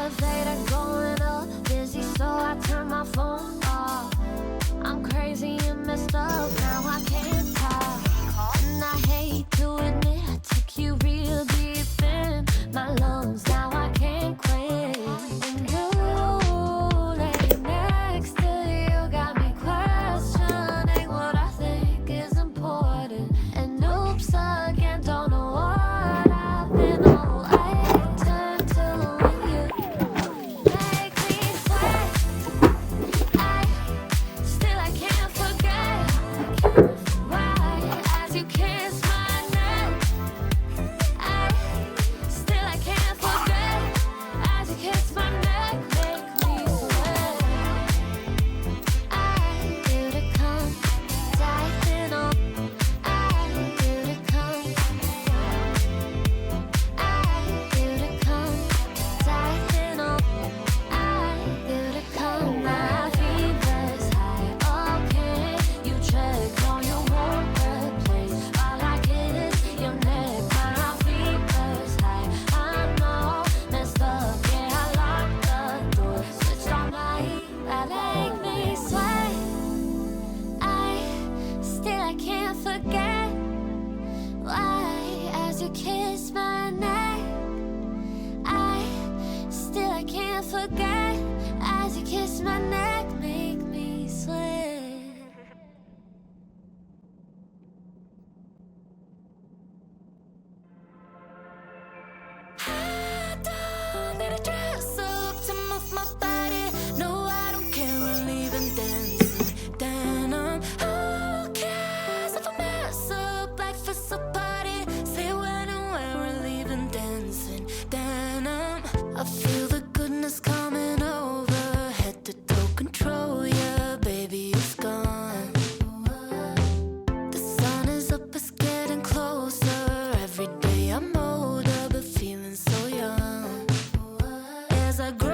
was later going up, busy, so I turned my phone off. I'm crazy and messed up, now I can't talk. And I hate to admit I took you real deep in my lungs, now I can't quit. And you laying next to you got me questioning what I think is important. And oops again, don't know what I've been on. I turn to when you make me sweat. I can't forget why as you kiss my neck. I can't forget as you kiss my neck, make me sweat. I feel it come diving on. I feel it come. I feel it come diving on. I feel it come. My fever's high. Okay, you check on your won't replace. All I get is your neck. My fever's high. I'm all messed up. Yeah, I locked the door, switched on light. That make me sweat. I can't forget why as you kiss my neck. I can't forget as you kiss my neck, make me sweat. I don't need a dress up to move my body. No, I don't care, we're leaving dancing denim. Who cares if I mess up like for some party? Say when and where we're leaving dancing denim. I feel the goodness coming over, head to toe control, yeah, baby, it's gone. The sun is up, it's getting closer. Every day I'm older, but feeling so young. As I grow